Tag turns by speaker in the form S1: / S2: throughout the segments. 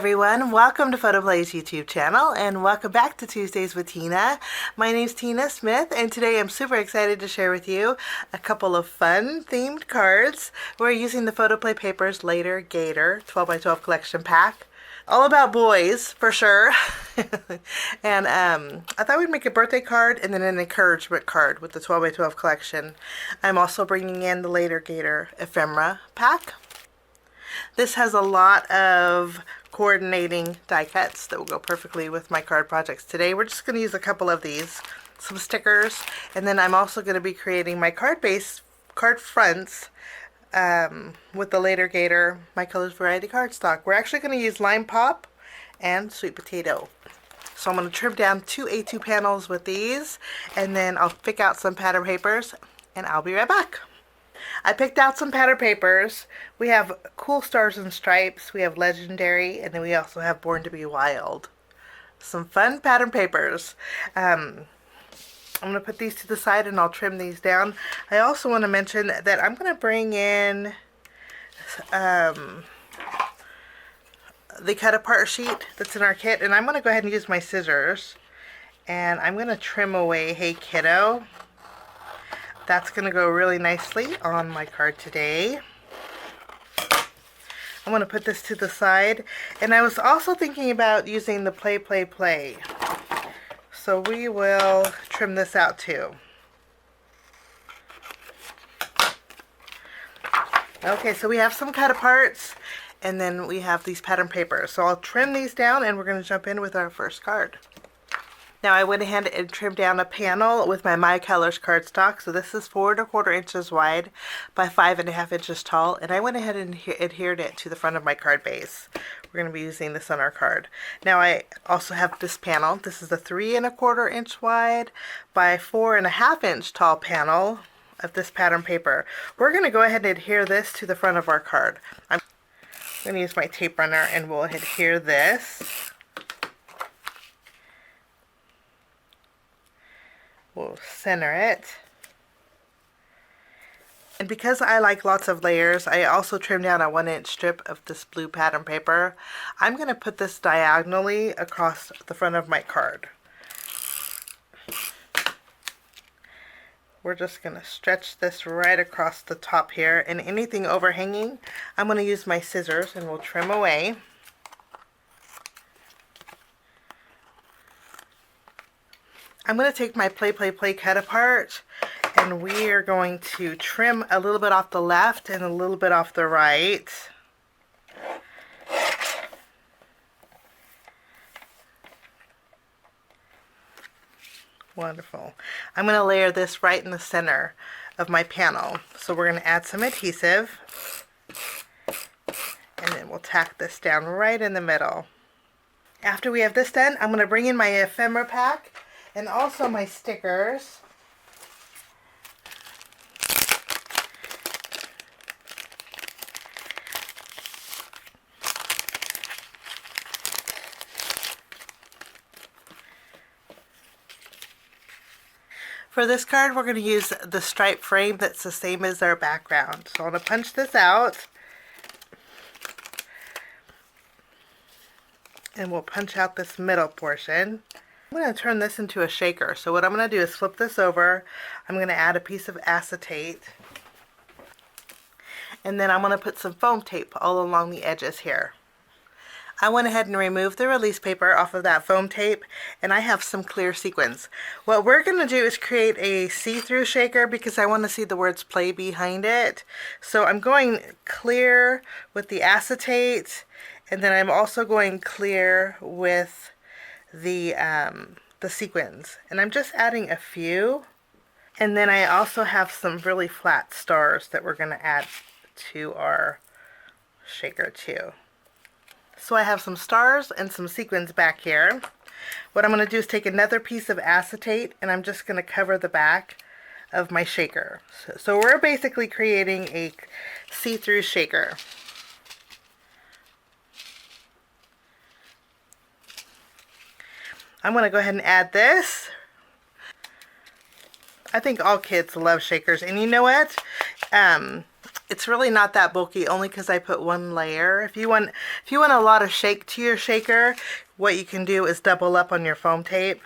S1: everyone, welcome to PHOTOPLAY's YouTube channel and welcome back to Tuesdays with Tina. My name is Tina Smith and today I'm super excited to share with you a couple of fun themed cards. We're using the PHOTOPLAY Papers Later Gator 12x12 collection pack. All about boys, for sure. And I thought we'd make a birthday card and then an encouragement card with the 12x12 collection. I'm also bringing in the Later Gator Ephemera pack. This has a lot of coordinating die cuts that will go perfectly with my card projects. Today we're just going to use a couple of these, some stickers, and then I'm also going to be creating my card fronts with the Later Gator My Colors Variety cardstock. We're actually going to use lime pop and sweet potato. So I'm going to trim down 2 A2 panels with these, and then I'll pick out some pattern papers, and I'll be right back. I picked out some pattern papers. We have Cool Stars and Stripes, we have Legendary, and then we also have Born to be Wild. Some fun pattern papers. I'm going to put these to the side and I'll trim these down. I also want to mention that I'm going to bring in the cut apart sheet that's in our kit, and I'm going to go ahead and use my scissors and I'm going to trim away Hey Kiddo. That's going to go really nicely on my card today. I'm going to put this to the side. And I was also thinking about using the Play. So we will trim this out too. Okay, so we have some cut aparts and then we have these pattern papers. So I'll trim these down and we're going to jump in with our first card. Now I went ahead and trimmed down a panel with my Colors cardstock. So this is 4 1/4 inches wide by 5 1/2 inches tall. And I went ahead and adhered it to the front of my card base. We're going to be using this on our card. Now I also have this panel. This is a 3 1/4 inch wide by 4 1/2 inch tall panel of this pattern paper. We're going to go ahead and adhere this to the front of our card. I'm going to use my tape runner and we'll adhere this. We'll center it. And because I like lots of layers, I also trimmed down a 1-inch strip of this blue pattern paper. I'm going to put this diagonally across the front of my card. We're just going to stretch this right across the top here, and anything overhanging, I'm going to use my scissors and we'll trim away. I'm going to take my Play cut apart and we are going to trim a little bit off the left and a little bit off the right. Wonderful. I'm going to layer this right in the center of my panel. So we're going to add some adhesive and then we'll tack this down right in the middle. After we have this done, I'm going to bring in my ephemera pack and also my stickers. For this card, we're going to use the stripe frame that's the same as our background. So I'm going to punch this out. And we'll punch out this middle portion. I'm going to turn this into a shaker. So what I'm going to do is flip this over. I'm going to add a piece of acetate. And then I'm going to put some foam tape all along the edges here. I went ahead and removed the release paper off of that foam tape, and I have some clear sequins. What we're going to do is create a see-through shaker because I want to see the words play behind it. So I'm going clear with the acetate, and then I'm also going clear with the sequins, and I'm just adding a few, and then I also have some really flat stars that we're going to add to our shaker too. So I have some stars and some sequins back here. What I'm going to do is take another piece of acetate and I'm just going to cover the back of my shaker. So we're basically creating a see-through shaker. I'm going to go ahead and add this. I think all kids love shakers, and you know what? it's really not that bulky, only because I put one layer. If you want a lot of shake to your shaker, what you can do is double up on your foam tape.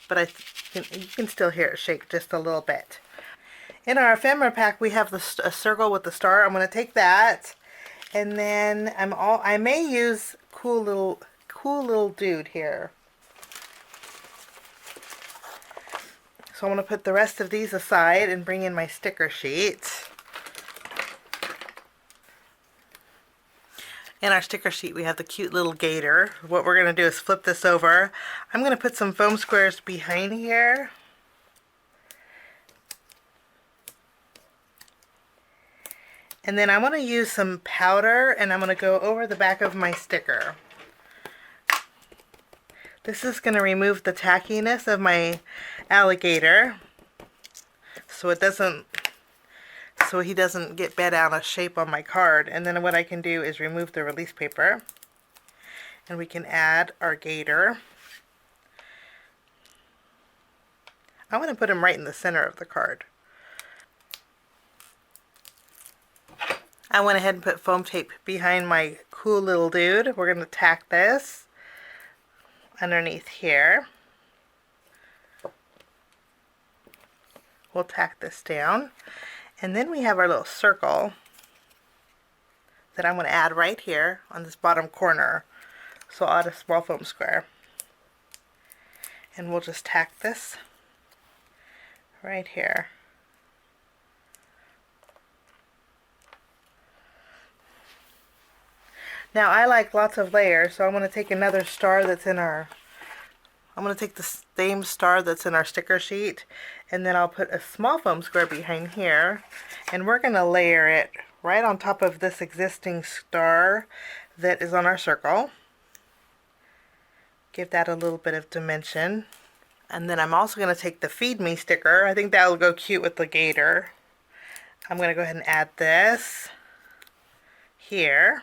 S1: But you can still hear it shake just a little bit. In our ephemera pack, we have a circle with the star. I'm going to take that, and then I may use cool little dude here. So I'm going to put the rest of these aside and bring in my sticker sheet. In our sticker sheet, we have the cute little gator. What we're going to do is flip this over. I'm going to put some foam squares behind here. And then I'm going to use some powder, and I'm going to go over the back of my sticker. This is going to remove the tackiness of my alligator, so he doesn't get bent out of shape on my card. And then what I can do is remove the release paper, and we can add our gator. I'm going to put him right in the center of the card. I went ahead and put foam tape behind my cool little dude. We're going to tack this underneath here. We'll tack this down. And then we have our little circle that I'm going to add right here on this bottom corner. So I'll add a small foam square. And we'll just tack this right here. Now I like lots of layers, so I'm going to take another star that's in our, I'm going to take the same star that's in our sticker sheet, and then I'll put a small foam square behind here, and we're going to layer it right on top of this existing star that is on our circle. Give that a little bit of dimension. And then I'm also going to take the Feed Me sticker. I think that will go cute with the gator. I'm going to go ahead and add this here.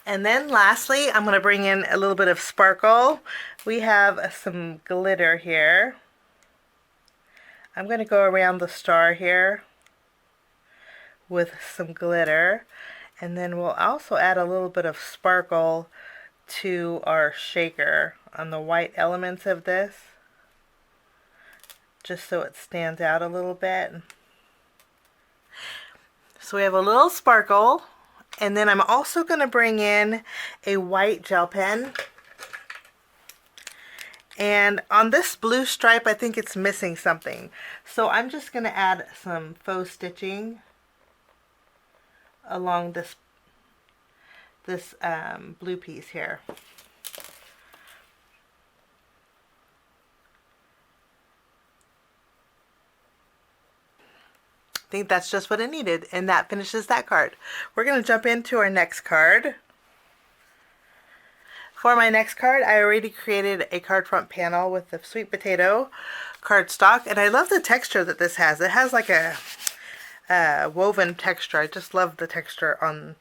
S1: And then lastly, I'm going to bring in a little bit of sparkle. We have some glitter here. I'm going to go around the star here with some glitter. And then we'll also add a little bit of sparkle to our shaker on the white elements of this, just so it stands out a little bit. So we have a little sparkle. And then I'm also going to bring in a white gel pen. And on this blue stripe, I think it's missing something. So I'm just going to add some faux stitching along this blue piece here. I think that's just what it needed, and that finishes that card. We're going to jump into our next card. For my next card, I already created a card front panel with the sweet potato cardstock, and I love the texture that this has. It has like a woven texture. I just love the texture on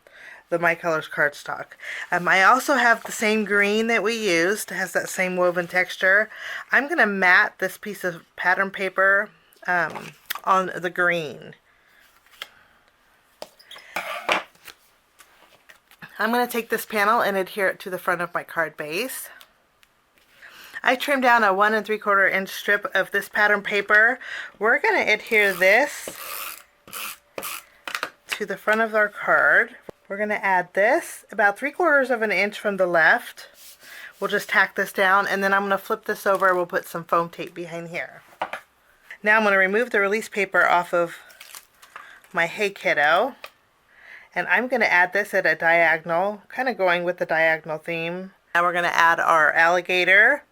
S1: the My Colors cardstock. I also have the same green that we used. It has that same woven texture. I'm going to mat this piece of pattern paper on the green. I'm going to take this panel and adhere it to the front of my card base. I trimmed down a 1 3/4 inch strip of this pattern paper. We're going to adhere this to the front of our card. We're going to add this about 3/4 of an inch from the left. We'll just tack this down, and then I'm going to flip this over. We'll put some foam tape behind here. Now I'm going to remove the release paper off of my Hey Kiddo, and I'm going to add this at a diagonal, kind of going with the diagonal theme. Now we're going to add our alligator.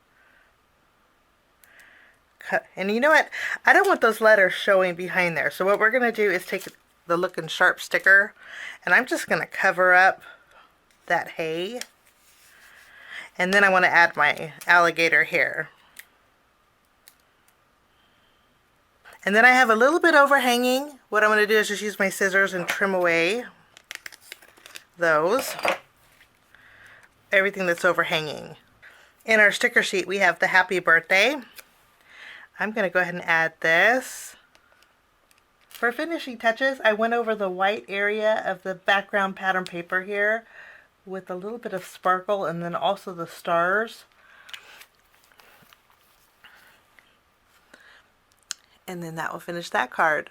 S1: And you know what? I don't want those letters showing behind there. So what we're going to do is take the Lookin' Sharp sticker, and I'm just going to cover up that hay. And then I want to add my alligator here. And then I have a little bit overhanging. What I'm going to do is just use my scissors and trim away those. Everything that's overhanging. In our sticker sheet, we have the happy birthday. I'm going to go ahead and add this. For finishing touches, I went over the white area of the background pattern paper here with a little bit of sparkle, and then also the stars. And then that will finish that card.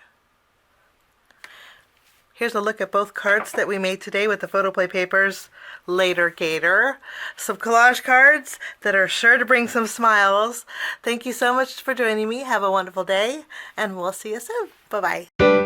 S1: Here's a look at both cards that we made today with the PhotoPlay Papers Later Gator. Some collage cards that are sure to bring some smiles. Thank you so much for joining me. Have a wonderful day, and we'll see you soon. Bye-bye.